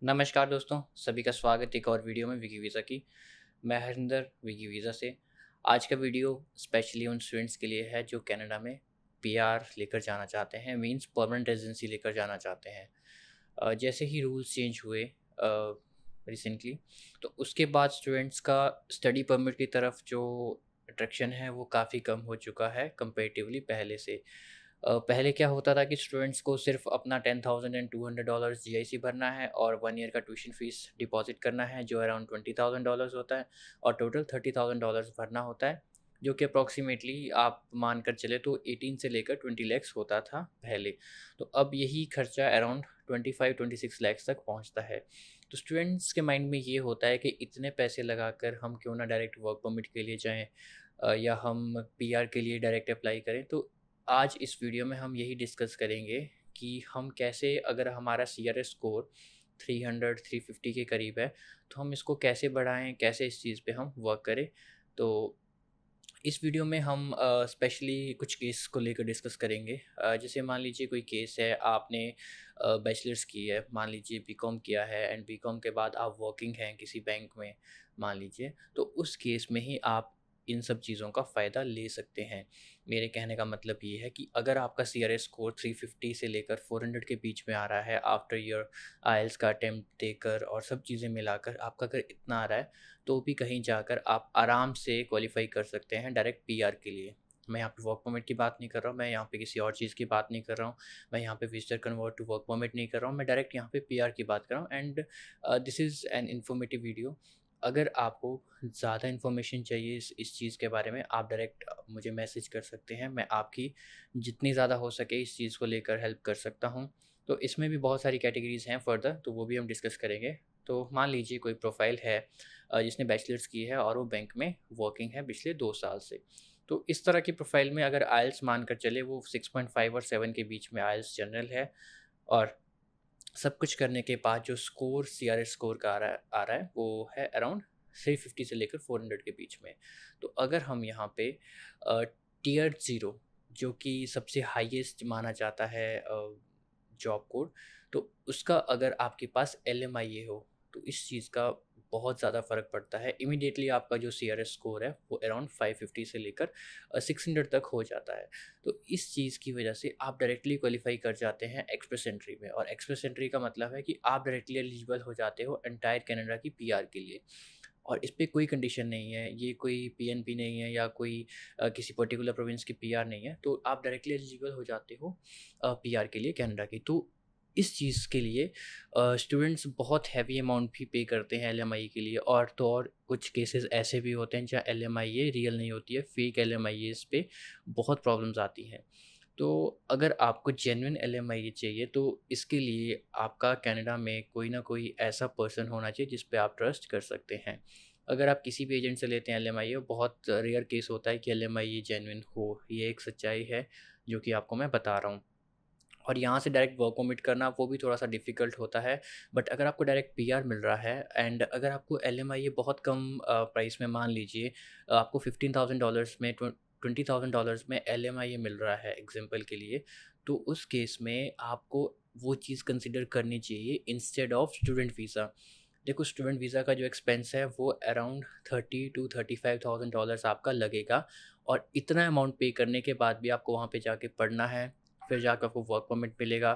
नमस्कार दोस्तों, सभी का स्वागत है एक और वीडियो में विकी वीज़ा की। मैं हरिंदर विकी वीज़ा से। आज का वीडियो स्पेशली उन स्टूडेंट्स के लिए है जो कनाडा में पीआर लेकर जाना चाहते हैं, मींस परमानेंट रेजिडेंसी लेकर जाना चाहते हैं। जैसे ही रूल्स चेंज हुए रिसेंटली, तो उसके बाद स्टूडेंट्स का स्टडी परमिट की तरफ जो अट्रैक्शन है वो काफ़ी कम हो चुका है कंपैरेटिवली पहले से। पहले क्या होता था कि स्टूडेंट्स को सिर्फ अपना $10,200 जीआईसी भरना है और 1 ईयर का ट्यूशन फीस डिपॉज़िट करना है जो अराउंड $20,000 होता है और टोटल $30,000 भरना होता है, जो कि अप्रॉक्सिमेटली आप मानकर चले तो 18 से लेकर 20 लैक्स होता था पहले। तो अब यही खर्चा अराउंड 25-26 लैक्स तक पहुंचता है। तो स्टूडेंट्स के माइंड में ये होता है कि इतने पैसे लगाकर हम क्यों ना डायरेक्ट वर्क परमिट के लिए जाएँ, या हम पीआर के लिए डायरेक्ट अप्लाई करें। तो आज इस वीडियो में हम यही डिस्कस करेंगे कि हम कैसे, अगर हमारा सीआरएस स्कोर 300 350 के करीब है, तो हम इसको कैसे बढ़ाएं, कैसे इस चीज़ पे हम वर्क करें। तो इस वीडियो में हम स्पेशली कुछ केस को लेकर डिस्कस करेंगे। जैसे मान लीजिए कोई केस है, आपने बैचलर्स की है, मान लीजिए बीकॉम किया है एंड बीकॉम के बाद आप वर्किंग हैं किसी बैंक में मान लीजिए, तो उस केस में ही आप इन सब चीज़ों का फ़ायदा ले सकते हैं। मेरे कहने का मतलब ये है कि अगर आपका सीआरएस स्कोर 350 से लेकर 400 के बीच में आ रहा है आफ्टर ईयर आइल्स का अटेम्प्ट देकर और सब चीज़ें मिलाकर आपका अगर इतना आ रहा है, तो भी कहीं जाकर आप आराम से क्वालिफ़ाई कर सकते हैं डायरेक्ट पीआर के लिए। मैं यहाँ पे वर्क परमिट की बात नहीं कर रहा हूँ, मैं यहाँ पे किसी और चीज़ की बात नहीं कर रहा हूँ, मैं यहाँ पे visitor convert to work permit नहीं कर रहा हूँ, मैं डायरेक्ट यहाँ पे पीआर की बात कर रहा हूँ। And this is an informative video. अगर आपको ज़्यादा इन्फॉर्मेशन चाहिए इस चीज़ के बारे में, आप डायरेक्ट मुझे मैसेज कर सकते हैं। मैं आपकी जितनी ज़्यादा हो सके इस चीज़ को लेकर हेल्प कर सकता हूँ। तो इसमें भी बहुत सारी कैटेगरीज़ हैं फर्दर, तो वो भी हम डिस्कस करेंगे। तो मान लीजिए कोई प्रोफ़ाइल है जिसने बैचलर्स की है और वो बैंक में वर्किंग है पिछले 2 साल से। तो इस तरह की प्रोफ़ाइल में अगर आइल्स मानकर चले वो 6.5 और 7 के बीच में आइल्स जनरल है, और सब कुछ करने के बाद जो स्कोर सीआरएस स्कोर का आ रहा है वो है अराउंड 350 से लेकर 400 के बीच में। तो अगर हम यहाँ पे टियर 0 जो कि सबसे हाईएस्ट माना जाता है जॉब कोड, तो उसका अगर आपके पास एलएमआईए हो, तो इस चीज़ का बहुत ज़्यादा फ़र्क पड़ता है। इमीडिएटली आपका जो सीआरएस स्कोर है वो अराउंड 550 से लेकर 600 तक हो जाता है। तो इस चीज़ की वजह से आप डायरेक्टली क्वालिफ़ाई कर जाते हैं एक्सप्रेस एंट्री में, और एक्सप्रेस एंट्री का मतलब है कि आप डायरेक्टली एलिजिबल हो जाते हो एंटायर कनाडा की पीआर के लिए। और इस पे कोई कंडीशन नहीं है, ये कोई पीएनपी नहीं है या कोई किसी पर्टिकुलर प्रोविंस की पीआर नहीं है, तो आप डायरेक्टली एलिजिबल हो जाते हो पीआर के लिए कनाडा की। तो इस चीज़ के लिए स्टूडेंट्स बहुत हैवी अमाउंट भी पे करते हैं एलएमआई के लिए, और तो और कुछ केसेस ऐसे भी होते हैं जहाँ एलएमआईए रियल नहीं होती है, फेक एलएमआईएस पे बहुत प्रॉब्लम्स आती हैं। तो अगर आपको जेन्युइन एलएमआईए चाहिए, तो इसके लिए आपका कनाडा में कोई ना कोई ऐसा पर्सन होना चाहिए जिस पे आप ट्रस्ट कर सकते हैं। अगर आप किसी भी एजेंट से लेते हैं एलएमआईए, बहुत रेयर केस होता है कि एलएमआईए जेन्युइन हो, ये एक सच्चाई है जो कि आपको मैं बता रहा हूँ। और यहाँ से डायरेक्ट वर्क परमिट करना वो भी थोड़ा-सा डिफ़िकल्ट होता है। बट अगर आपको डायरेक्ट पीआर मिल रहा है एंड अगर आपको एलएमआईए बहुत कम प्राइस में, मान लीजिए आपको $15,000 में $20,000 में एलएमआईए मिल रहा है एग्ज़ाम्पल के लिए, तो उस केस में आपको वो चीज़ कंसिडर करनी चाहिए इंस्टेड ऑफ स्टूडेंट वीज़ा। देखो, स्टूडेंट वीज़ा का जो एक्सपेंस है वो अराउंड 30 टू $35,000 आपका लगेगा, और इतना अमाउंट पे करने के बाद भी आपको वहाँ पे जाके पढ़ना है, फिर जाकर आपको वर्क परमिट मिलेगा।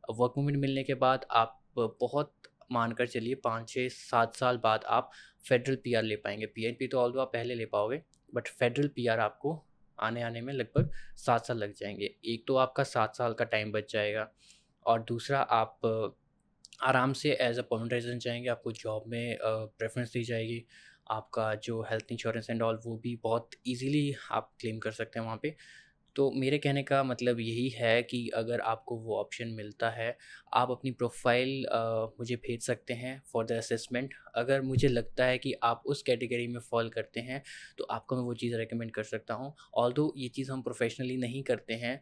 वर्क परमिट मिलने के बाद आप बहुत मानकर चलिए 5, 6, 7 साल बाद आप फेडरल पीआर ले पाएँगे। पीएनपी तो ऑल्दो आप पहले ले पाओगे, बट फेडरल पीआर आपको आने-आने में लगभग 7 साल लग जाएँगे। एक तो आपका 7 साल का टाइम बच जाएगा, और दूसरा आप आराम से एज़ अ परमानेंट रेज़िडेंट जाएँगे, आपको जॉब में प्रेफ़रेंस दी जाएगी। आपका जो हेल्थ इंश्योरेंस एंड ऑल वो भी बहुत ईज़िली आप क्लेम कर सकते हैं वहाँ पे। तो मेरे कहने का मतलब यही है कि अगर आपको वो ऑप्शन मिलता है, आप अपनी प्रोफ़ाइल मुझे भेज सकते हैं फॉर द असेसमेंट। अगर मुझे लगता है कि आप उस कैटेगरी में फ़ॉल करते हैं, तो आपको मैं वो चीज़ रिकमेंड कर सकता हूँ। ऑल्दो ये चीज़ हम प्रोफ़ेशनली नहीं करते हैं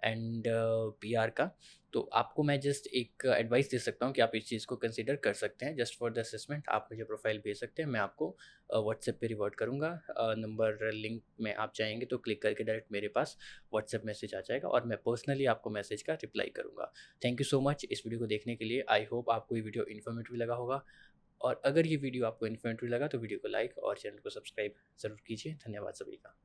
एंड पीआर का, तो आपको मैं जस्ट एक एडवाइस दे सकता हूँ कि आप इस चीज़ को कंसीडर कर सकते हैं। जस्ट फॉर द असेसमेंट आप मुझे प्रोफाइल भेज सकते हैं, मैं आपको व्हाट्सएप पे रिवर्ट करूँगा। नंबर लिंक में आप जाएँगे तो क्लिक करके डायरेक्ट मेरे पास व्हाट्सएप मैसेज आ जाएगा और मैं पर्सनली आपको मैसेज का रिप्लाई करूँगा। थैंक यू सो मच इस वीडियो को देखने के लिए। आई होप आपको ये वीडियो इन्फॉर्मेटिव लगा होगा, और अगर ये वीडियो आपको इन्फॉर्मेटिव लगा तो वीडियो को लाइक और चैनल को सब्सक्राइब ज़रूर कीजिए। धन्यवाद सभी का।